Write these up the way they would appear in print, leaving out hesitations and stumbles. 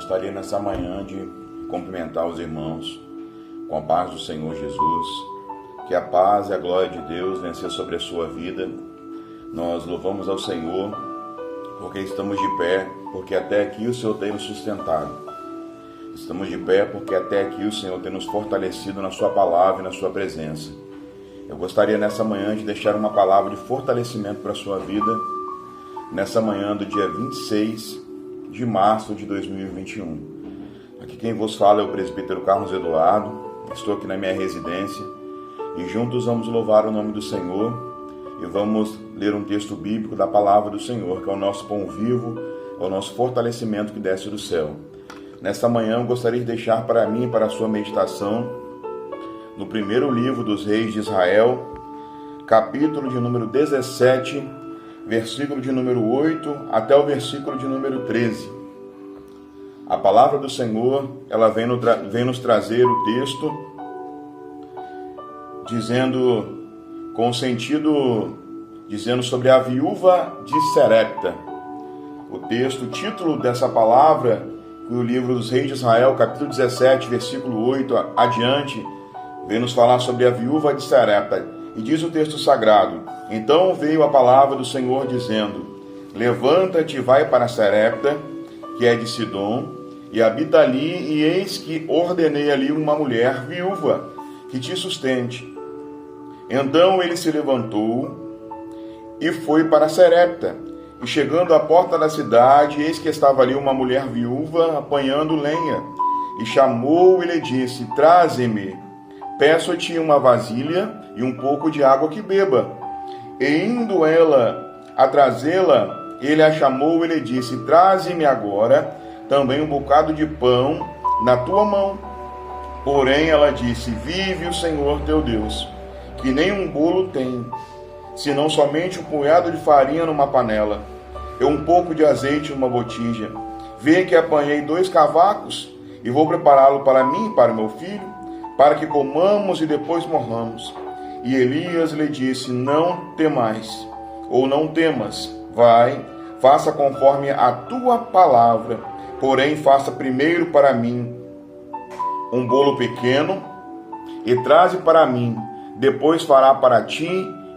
Gostaria nessa manhã de cumprimentar os irmãos com a paz do Senhor Jesus. Que a paz e a glória de Deus venha sobre a sua vida. Nós louvamos ao Senhor porque estamos de pé, porque até aqui o Senhor tem nos sustentado. Estamos de pé porque até aqui o Senhor tem nos fortalecido na sua palavra e na sua presença. Eu gostaria nessa manhã de deixar uma palavra de fortalecimento para a sua vida, nessa manhã do dia 26 de março de 2021. Aqui quem vos fala é o presbítero Carlos Eduardo. Estou aqui na minha residência e juntos vamos louvar o nome do Senhor e vamos ler um texto bíblico da palavra do Senhor, que é o nosso pão vivo, é o nosso fortalecimento que desce do céu. Nesta manhã eu gostaria de deixar para mim e para a sua meditação no primeiro livro dos reis de Israel, capítulo de número 17, versículo de número 8 até o versículo de número 13. A palavra do Senhor, ela vem nos trazer o texto, dizendo, com sentido, dizendo sobre a viúva de Serepta. O texto, o título dessa palavra, que o livro dos reis de Israel, capítulo 17, versículo 8 adiante, vem nos falar sobre a viúva de Serepta. E diz o texto sagrado: então veio a palavra do Senhor dizendo: levanta-te e vai para Serepta, que é de Sidom, e habita ali, e eis que ordenei ali uma mulher viúva que te sustente. Então ele se levantou e foi para Serepta, e chegando à porta da cidade, eis que estava ali uma mulher viúva apanhando lenha, e chamou e lhe disse: traze-me, peço-te uma vasilha e um pouco de água que beba. E indo ela a trazê-la, ele a chamou e lhe disse: traze-me agora também um bocado de pão na tua mão. Porém ela disse: vive o Senhor teu Deus, que nem um bolo tem, senão somente um punhado de farinha numa panela, e um pouco de azeite numa botija. Vê que apanhei 2 cavacos, e vou prepará-lo para mim e para meu filho, para que comamos e depois morramos. E Elias lhe disse: não temais, ou não temas, vai, faça conforme a tua palavra, porém faça primeiro para mim um bolo pequeno, e traze para mim, depois fará para ti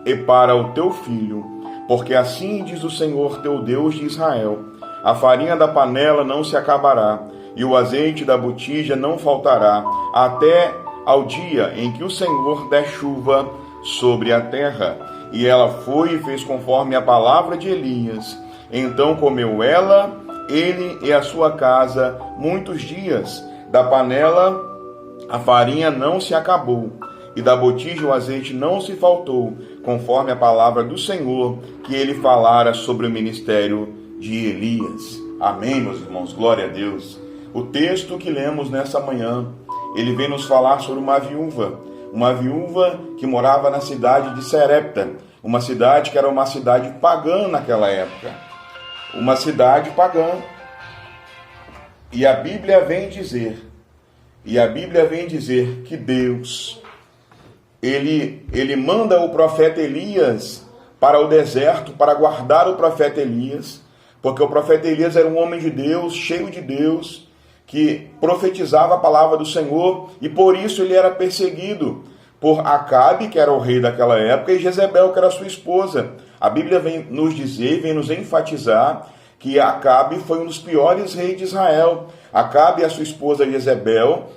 e para o teu filho, porque assim diz o Senhor teu Deus de Israel: a farinha da panela não se acabará, e o azeite da botija não faltará, até ao dia em que o Senhor der chuva sobre a terra. E ela foi e fez conforme a palavra de Elias. Então comeu ela, ele e a sua casa muitos dias. Da panela a farinha não se acabou, e da botija o azeite não se faltou, conforme a palavra do Senhor que ele falara sobre o ministério de Elias. Amém, meus irmãos, glória a Deus. O texto que lemos nessa manhã, ele vem nos falar sobre uma viúva que morava na cidade de Serepta, uma cidade que era uma cidade pagã naquela época, uma cidade pagã. E a Bíblia vem dizer que Deus, ele manda o profeta Elias para o deserto para guardar o profeta Elias, porque o profeta Elias era um homem de Deus, cheio de Deus, que profetizava a palavra do Senhor, e por isso ele era perseguido por Acabe, que era o rei daquela época, e Jezebel, que era sua esposa. A Bíblia vem nos dizer, vem nos enfatizar que Acabe foi um dos piores reis de Israel. Acabe e a sua esposa Jezebel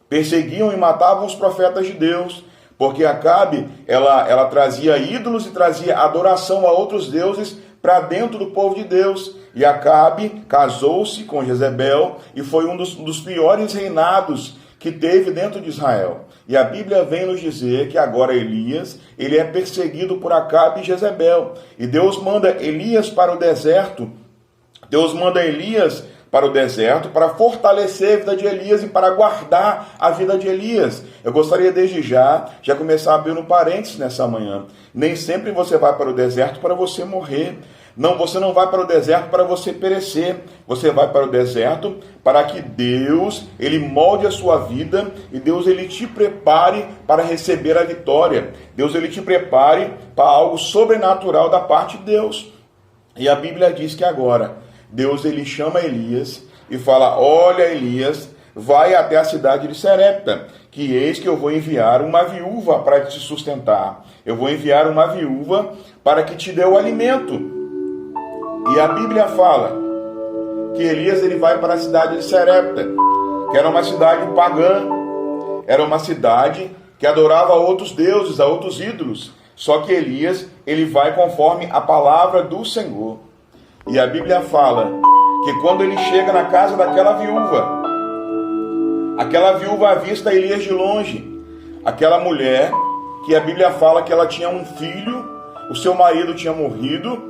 perseguiam e matavam os profetas de Deus, porque Acabe, ela trazia ídolos e trazia adoração a outros deuses para dentro do povo de Deus. E Acabe casou-se com Jezebel e foi um dos piores reinados que teve dentro de Israel. E a Bíblia vem nos dizer que agora Elias, ele é perseguido por Acabe e Jezebel. E Deus manda Elias para o deserto. Deus manda Elias para o deserto para fortalecer a vida de Elias e para guardar a vida de Elias. Eu gostaria desde já começar a abrir um parênteses nessa manhã. Nem sempre você vai para o deserto para você morrer. Não, você não vai para o deserto para você perecer. Você vai para o deserto para que Deus, ele molde a sua vida e Deus, ele te prepare para receber a vitória. Deus, ele te prepare para algo sobrenatural da parte de Deus. E a Bíblia diz que agora Deus, ele chama Elias e fala: olha, Elias, vai até a cidade de Serepta, que eis que eu vou enviar uma viúva para te sustentar. Eu vou enviar uma viúva para que te dê o alimento. E a Bíblia fala que Elias ele vai para a cidade de Serepta, que era uma cidade pagã, era uma cidade que adorava a outros deuses, a outros ídolos. Só que Elias, ele vai conforme a palavra do Senhor. E a Bíblia fala que quando ele chega na casa daquela viúva, aquela viúva avista Elias de longe. Aquela mulher que a Bíblia fala que ela tinha um filho, o seu marido tinha morrido,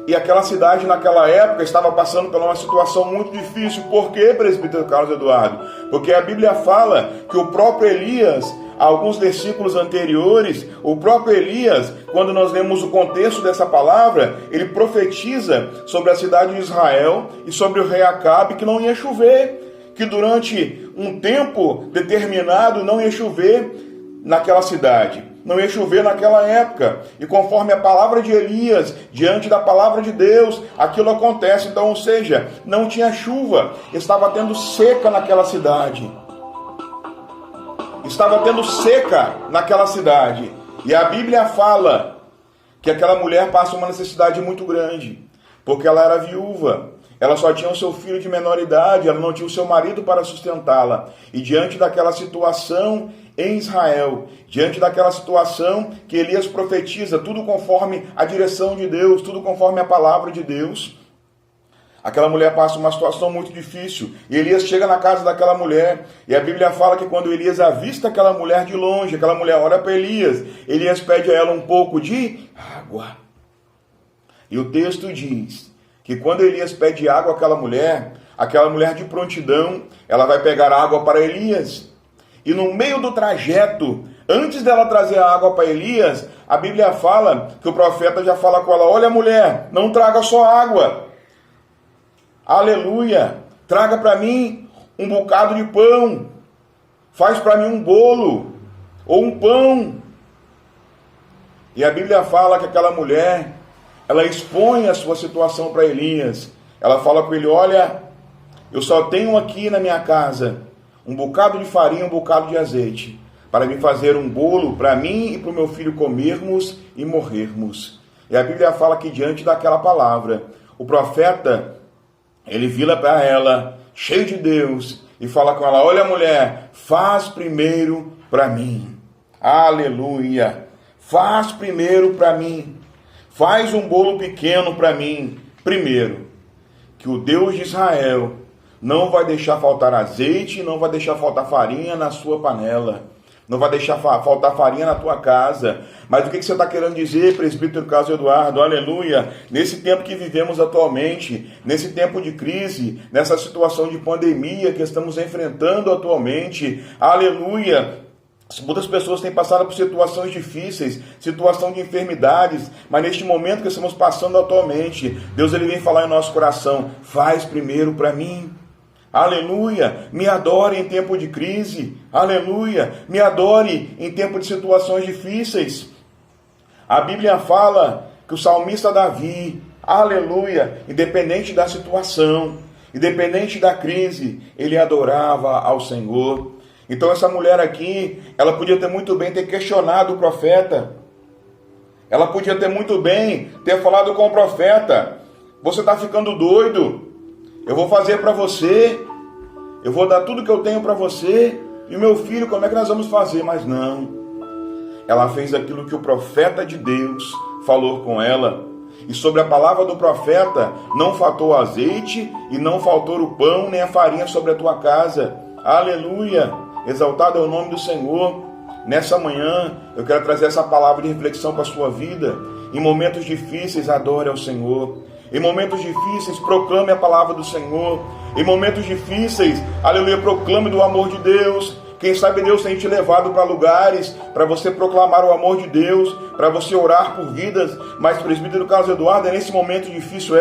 e aquela cidade naquela época estava passando por uma situação muito difícil. Por quê, presbítero Carlos Eduardo? Porque a Bíblia fala que o próprio Elias, alguns versículos anteriores, o próprio Elias, quando nós lemos o contexto dessa palavra, ele profetiza sobre a cidade de Israel e sobre o rei Acabe que não ia chover, que durante um tempo determinado não ia chover naquela cidade, não ia chover naquela época. E conforme a palavra de Elias, diante da palavra de Deus, aquilo acontece. Então, ou seja, não tinha chuva, estava tendo seca naquela cidade. Estava tendo seca naquela cidade. E a Bíblia fala que aquela mulher passa uma necessidade muito grande, porque ela era viúva. Ela só tinha o seu filho de menor idade, ela não tinha o seu marido para sustentá-la. E diante daquela situação em Israel, diante daquela situação que Elias profetiza, tudo conforme a direção de Deus, tudo conforme a palavra de Deus, aquela mulher passa uma situação muito difícil. E Elias chega na casa daquela mulher, e a Bíblia fala que quando Elias avista aquela mulher de longe, aquela mulher olha para Elias, Elias pede a ela um pouco de água. E o texto diz que quando Elias pede água àquela mulher de prontidão, ela vai pegar água para Elias. E no meio do trajeto, antes dela trazer a água para Elias, a Bíblia fala que o profeta já fala com ela: olha, mulher, não traga só água. Aleluia! Traga para mim um bocado de pão. Faz para mim um bolo ou um pão. E a Bíblia fala que aquela mulher, ela expõe a sua situação para Elias. Ela fala com ele: olha, eu só tenho aqui na minha casa um bocado de farinha, um bocado de azeite, para me fazer um bolo para mim e para o meu filho comermos e morrermos. E a Bíblia fala que diante daquela palavra, o profeta, ele vira para ela, cheio de Deus, e fala com ela: olha, mulher, faz primeiro para mim. Aleluia! Faz primeiro para mim. Faz um bolo pequeno para mim primeiro, que o Deus de Israel não vai deixar faltar azeite, não vai deixar faltar farinha na sua panela, não vai deixar faltar farinha na tua casa. Mas o que você está querendo dizer, presbítero Carlos Eduardo? Aleluia! Nesse tempo que vivemos atualmente, nesse tempo de crise, nessa situação de pandemia que estamos enfrentando atualmente, aleluia! Muitas pessoas têm passado por situações difíceis, situação de enfermidades, mas neste momento que estamos passando atualmente, Deus ele vem falar em nosso coração: faz primeiro para mim. Aleluia, me adore em tempo de crise, aleluia, me adore em tempo de situações difíceis. A Bíblia fala que o salmista Davi, aleluia, independente da situação, independente da crise, ele adorava ao Senhor. Então essa mulher aqui, ela podia ter muito bem ter questionado o profeta, ela podia ter muito bem ter falado com o profeta: você está ficando doido, eu vou fazer para você, eu vou dar tudo que eu tenho para você, e o meu filho, como é que nós vamos fazer? Mas não, ela fez aquilo que o profeta de Deus falou com ela, e sobre a palavra do profeta, não faltou o azeite, e não faltou o pão, nem a farinha sobre a tua casa. Aleluia, exaltado é o nome do Senhor. Nessa manhã, eu quero trazer essa palavra de reflexão para a sua vida. Em momentos difíceis, adore ao Senhor. Em momentos difíceis, proclame a palavra do Senhor. Em momentos difíceis, aleluia, proclame do amor de Deus. Quem sabe Deus tem te levado para lugares para você proclamar o amor de Deus, para você orar por vidas. Mas, presbítero Carlos Eduardo, é nesse momento difícil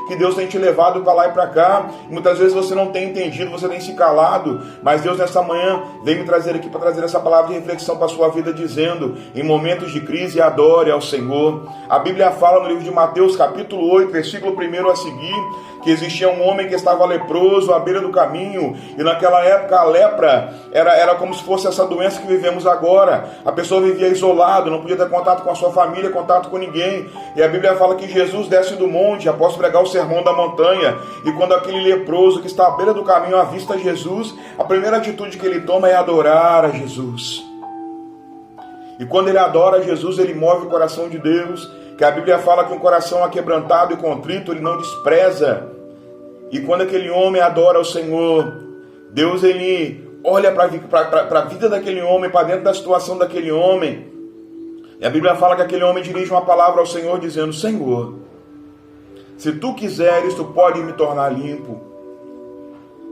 que Deus tem te levado para lá e para cá. Muitas vezes você não tem entendido, você tem se calado, mas Deus nessa manhã vem me trazer aqui para trazer essa palavra de reflexão para a sua vida, dizendo: em momentos de crise, adore ao Senhor. A Bíblia fala no livro de Mateus, capítulo 8, versículo 1 a seguir, que existia um homem que estava leproso à beira do caminho, e naquela época a lepra era como se fosse essa doença que vivemos agora. A pessoa vivia isolado, não podia ter contato com a sua família, contato com ninguém. E a Bíblia fala que Jesus desce do monte após pregar o sermão da montanha, e quando aquele leproso que está à beira do caminho avista Jesus, a primeira atitude que ele toma é adorar a Jesus. E quando ele adora a Jesus, ele move o coração de Deus, que a Bíblia fala que um coração aquebrantado e contrito ele não despreza. E quando aquele homem adora o Senhor, Deus ele olha para a vida daquele homem, para dentro da situação daquele homem. E a Bíblia fala que aquele homem dirige uma palavra ao Senhor dizendo: Senhor, se tu quiseres, tu pode me tornar limpo.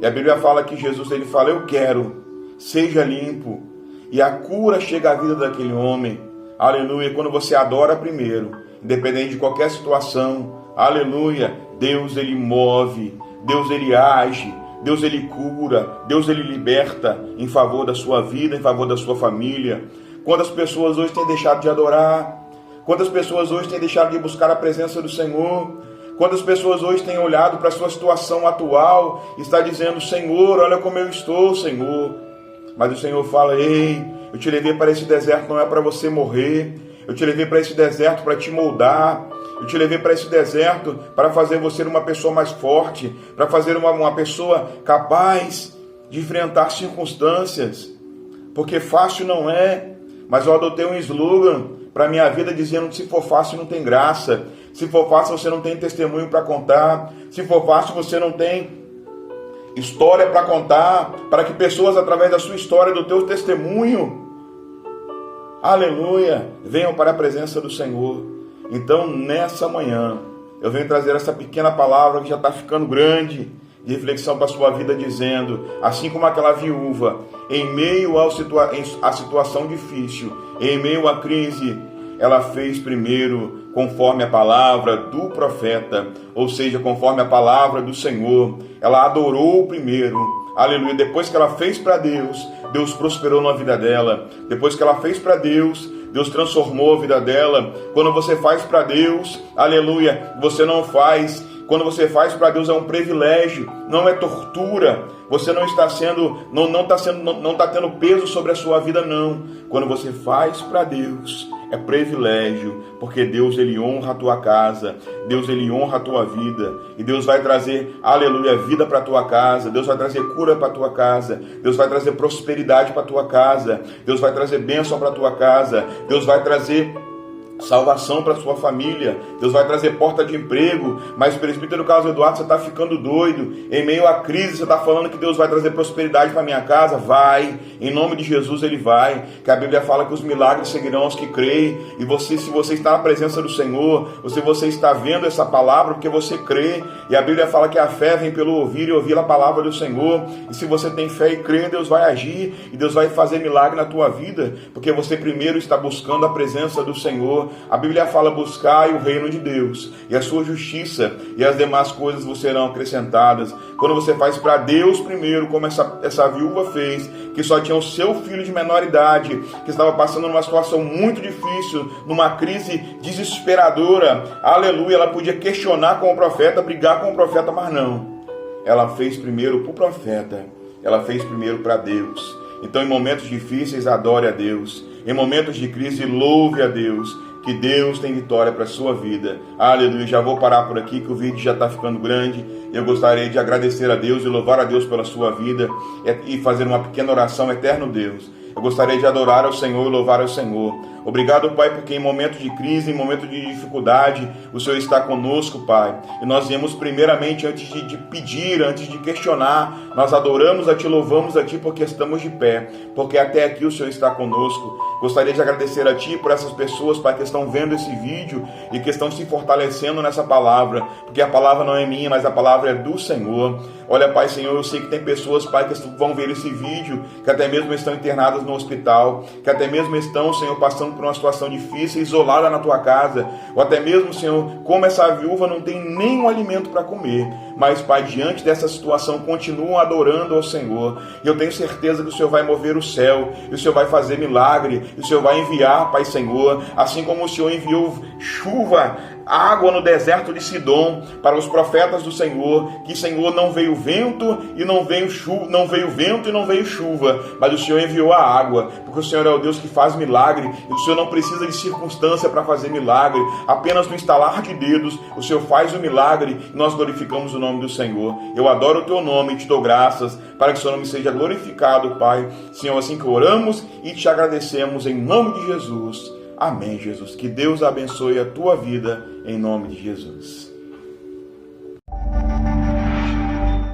E a Bíblia fala que Jesus ele fala: eu quero, seja limpo. E a cura chega à vida daquele homem. Aleluia. Quando você adora primeiro, independente de qualquer situação, aleluia, Deus ele move, Deus ele age, Deus ele cura, Deus ele liberta em favor da sua vida, em favor da sua família. Quantas pessoas hoje têm deixado de adorar? Quantas pessoas hoje têm deixado de buscar a presença do Senhor? Quantas pessoas hoje têm olhado para a sua situação atual e está dizendo: Senhor, olha como eu estou, Senhor. Mas o Senhor fala: ei, eu te levei para esse deserto, não é para você morrer. Eu te levei para esse deserto para te moldar. Eu te levei para esse deserto para fazer você uma pessoa mais forte, para fazer uma pessoa capaz de enfrentar circunstâncias. Porque fácil não é, mas eu adotei um slogan para a minha vida dizendo que se for fácil não tem graça. Se for fácil você não tem testemunho para contar. Se for fácil você não tem história para contar, para que pessoas através da sua história, do teu testemunho, aleluia, venham para a presença do Senhor. Então nessa manhã eu venho trazer essa pequena palavra que já está ficando grande, de reflexão para a sua vida, dizendo: assim como aquela viúva, em meio à situação difícil, em meio à crise, ela fez primeiro conforme a palavra do profeta, ou seja, conforme a palavra do Senhor. Ela adorou primeiro, aleluia. Depois que ela fez para Deus, Deus prosperou na vida dela. Depois que ela fez para Deus, Deus transformou a vida dela. Quando você faz para Deus, aleluia, você não faz. Quando você faz para Deus é um privilégio, não é tortura. Você não está tendo peso sobre a sua vida, não. Quando você faz para Deus, é privilégio, porque Deus ele honra a tua casa, Deus ele honra a tua vida, e Deus vai trazer, aleluia, vida para a tua casa, Deus vai trazer cura para a tua casa, Deus vai trazer prosperidade para a tua casa, Deus vai trazer bênção para a tua casa, Deus vai trazer salvação para a sua família, Deus vai trazer porta de emprego. Mas presbítero Carlos Eduardo, você está ficando doido, em meio à crise você está falando que Deus vai trazer prosperidade para minha casa? Vai, em nome de Jesus ele vai, que a Bíblia fala que os milagres seguirão aos que creem. E você, se você está na presença do Senhor, ou se você está vendo essa palavra, porque você crê, e a Bíblia fala que a fé vem pelo ouvir e ouvir a palavra do Senhor. E se você tem fé e crê, Deus vai agir, e Deus vai fazer milagre na tua vida, porque você primeiro está buscando a presença do Senhor. A Bíblia fala: buscai o reino de Deus e a sua justiça, e as demais coisas vos serão acrescentadas. Quando você faz para Deus primeiro, como essa viúva fez, que só tinha o seu filho de menor idade, que estava passando numa situação muito difícil, numa crise desesperadora, aleluia, ela podia questionar com o profeta, brigar com o profeta, mas não. Ela fez primeiro para o profeta, ela fez primeiro para Deus. Então, em momentos difíceis, adore a Deus. Em momentos de crise, louve a Deus, que Deus tem vitória para a sua vida. Aleluia. Já vou parar por aqui, que o vídeo já está ficando grande. Eu gostaria de agradecer a Deus e louvar a Deus pela sua vida e fazer uma pequena oração. Eterno Deus, eu gostaria de adorar ao Senhor e louvar ao Senhor. Obrigado, Pai, porque em momentos de crise, em momentos de dificuldade, o Senhor está conosco, Pai. E nós viemos primeiramente, antes de pedir, antes de questionar, nós adoramos a Ti, louvamos a Ti, porque estamos de pé, porque até aqui o Senhor está conosco. Gostaria de agradecer a Ti por essas pessoas, Pai, que estão vendo esse vídeo e que estão se fortalecendo nessa palavra, porque a palavra não é minha, mas a palavra é do Senhor. Olha, Pai, Senhor, eu sei que tem pessoas, Pai, que vão ver esse vídeo, que até mesmo estão internadas no hospital, que até mesmo estão, Senhor, passando por uma situação difícil, isolada na tua casa, ou até mesmo, Senhor, como essa viúva não tem nenhum alimento para comer, mas, Pai, diante dessa situação, continuam adorando ao Senhor, e eu tenho certeza que o Senhor vai mover o céu, e o Senhor vai fazer milagre, e o Senhor vai enviar, Pai, Senhor, assim como o Senhor enviou chuva água no deserto de Sidom para os profetas do Senhor, que, Senhor, não veio vento e não veio chuva, mas o Senhor enviou a água, porque o Senhor é o Deus que faz milagre, e o Senhor não precisa de circunstância para fazer milagre, apenas no estalar de dedos, o Senhor faz o milagre e nós glorificamos o nome do Senhor. Eu adoro o teu nome e te dou graças, para que o seu nome seja glorificado, Pai. Senhor, assim que oramos e te agradecemos em nome de Jesus. Amém, Jesus. Que Deus abençoe a tua vida em nome de Jesus.